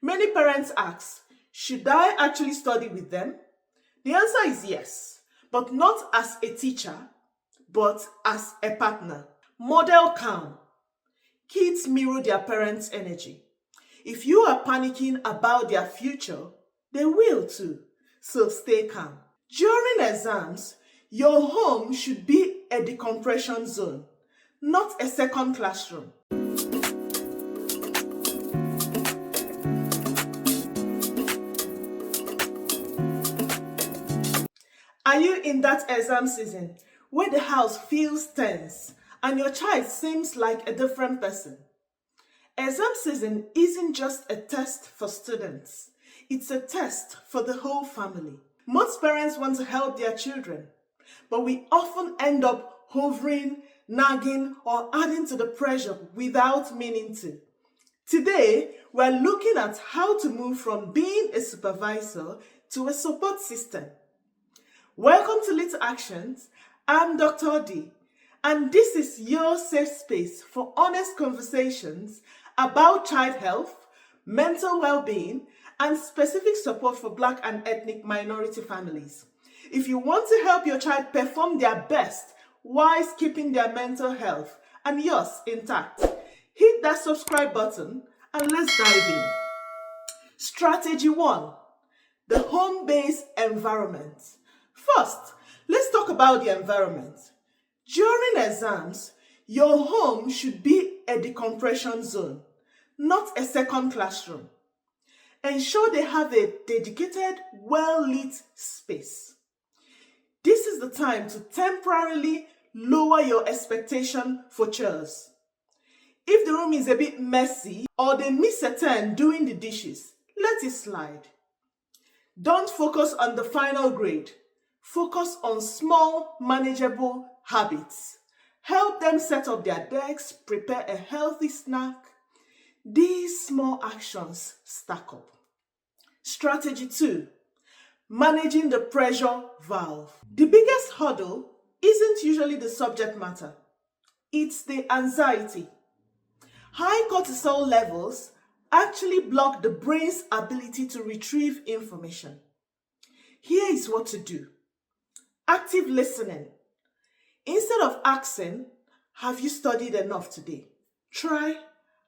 Many parents ask, should I actually study with them? The answer is yes, but not as a teacher, but as a partner. Model calm. Kids mirror their parents' energy. If you are panicking about their future, they will too. So stay calm. During exams, your home should be a decompression zone, not a second classroom. Are you in that exam season where the house feels tense and your child seems like a different person? Exam season isn't just a test for students, it's a test for the whole family. Most parents want to help their children, but we often end up hovering, nagging, or adding to the pressure without meaning to. Today, we're looking at how to move from being a supervisor to a support system. Welcome to Little Actions. I'm Dr. D, and this is your safe space for honest conversations about child health, mental well-being, and specific support for Black and ethnic minority families. If you want to help your child perform their best while keeping their mental health and yours intact, hit that subscribe button and let's dive in. Strategy 1. The home-based environment. First, let's talk about the environment. During exams, your home should be a decompression zone, not a second classroom. Ensure they have a dedicated, well-lit space. This is the time to temporarily lower your expectation for chores. If the room is a bit messy or they miss a turn doing the dishes, let it slide. Don't focus on the final grade. Focus on small, manageable habits. Help them set up their desks, prepare a healthy snack. These small actions stack up. Strategy 2. Managing the pressure valve. The biggest hurdle isn't usually the subject matter. It's the anxiety. High cortisol levels actually block the brain's ability to retrieve information. Here is what to do. Active listening. Instead of asking, have you studied enough today? Try,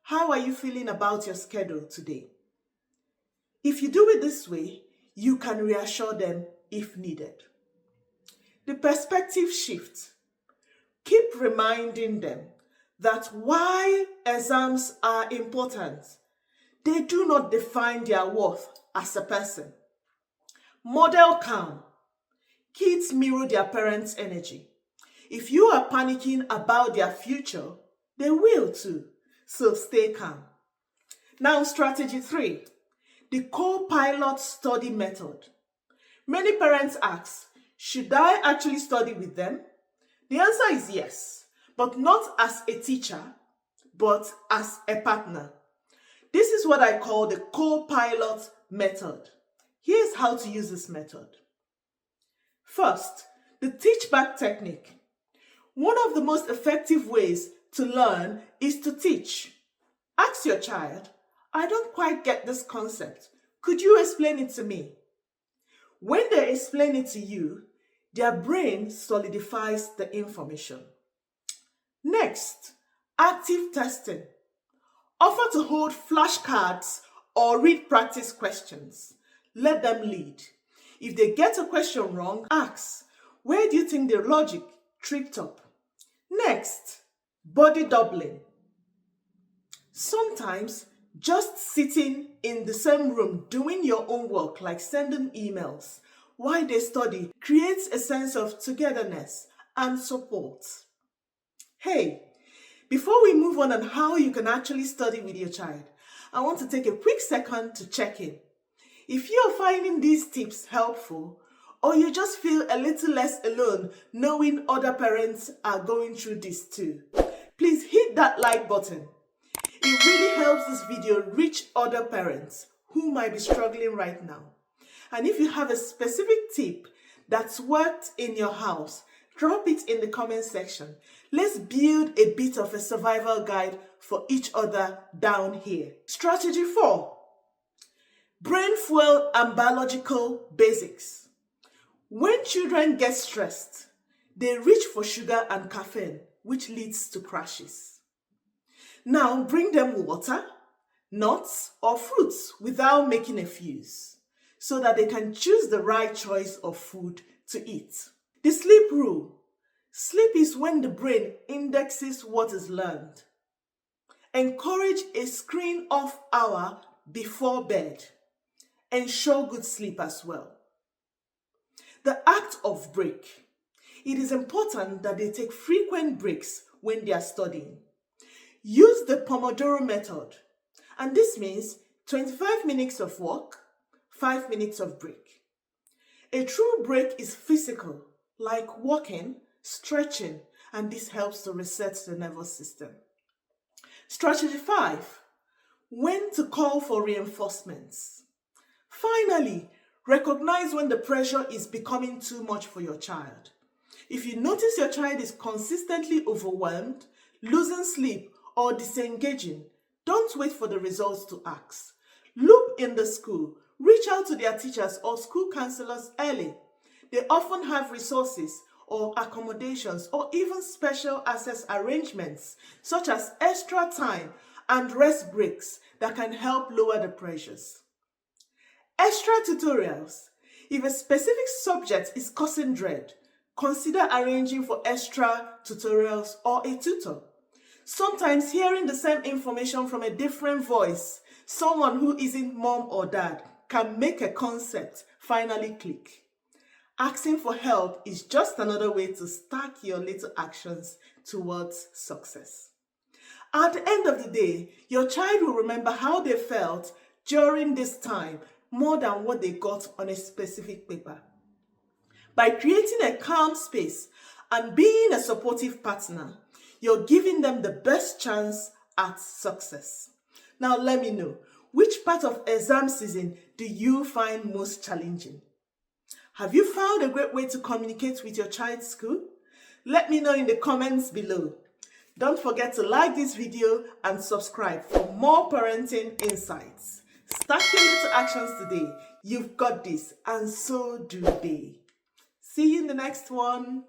how are you feeling about your schedule today? If you do it this way, you can reassure them if needed. The perspective shift. Keep reminding them that while exams are important, they do not define their worth as a person. Model calm. Kids mirror their parents' energy. If you are panicking about their future, they will too. So stay calm. Now, strategy 3. The co-pilot study method. Many parents ask, should I actually study with them? The answer is yes, but not as a teacher, but as a partner. This is what I call the co-pilot method. Here's how to use this method. First, the teach-back technique. One of the most effective ways to learn is to teach. Ask your child, I don't quite get this concept. Could you explain it to me? When they explain it to you, their brain solidifies the information. Next, active testing. Offer to hold flashcards or read practice questions. Let them lead. If they get a question wrong, ask, where do you think the logic tripped up? Next, body doubling. Sometimes just sitting in the same room doing your own work, like sending emails while they study, creates a sense of togetherness and support. Hey, before we move on how you can actually study with your child, I want to take a quick second to check in. If you're finding these tips helpful, or you just feel a little less alone knowing other parents are going through this too, please hit that like button. It really helps this video reach other parents who might be struggling right now. And if you have a specific tip that's worked in your house, drop it in the comment section. Let's build a bit of a survival guide for each other down here. Strategy 4. fuel and biological basics. When children get stressed, they reach for sugar and caffeine, which leads to crashes. Now bring them water, nuts, or fruits without making a fuss, so that they can choose the right choice of food to eat. The sleep rule. Sleep is when the brain indexes what is learned. Encourage a screen-off hour before bed. Ensure good sleep as well. The act of break. It is important that they take frequent breaks when they are studying. Use the Pomodoro method, and this means 25 minutes of work, 5 minutes of break. A true break is physical, like walking, stretching, and this helps to reset the nervous system. Strategy 5. When to call for reinforcements. Finally, recognize when the pressure is becoming too much for your child. If you notice your child is consistently overwhelmed, losing sleep, or disengaging, don't wait for the results to ask. Look in the school, reach out to their teachers or school counselors early. They often have resources or accommodations or even special access arrangements such as extra time and rest breaks that can help lower the pressures. Extra tutorials. If a specific subject is causing dread, consider arranging for extra tutorials or a tutor. Sometimes hearing the same information from a different voice, someone who isn't mom or dad, can make a concept finally click. Asking for help is just another way to stack your little actions towards success. At the end of the day, your child will remember how they felt during this time more than what they got on a specific paper. By creating a calm space and being a supportive partner, you're giving them the best chance at success. Now let me know, which part of exam season do you find most challenging? Have you found a great way to communicate with your child's school? Let me know in the comments below. Don't forget to like this video and subscribe for more parenting insights. Start your little actions today. You've got this, and so do they. See you in the next one.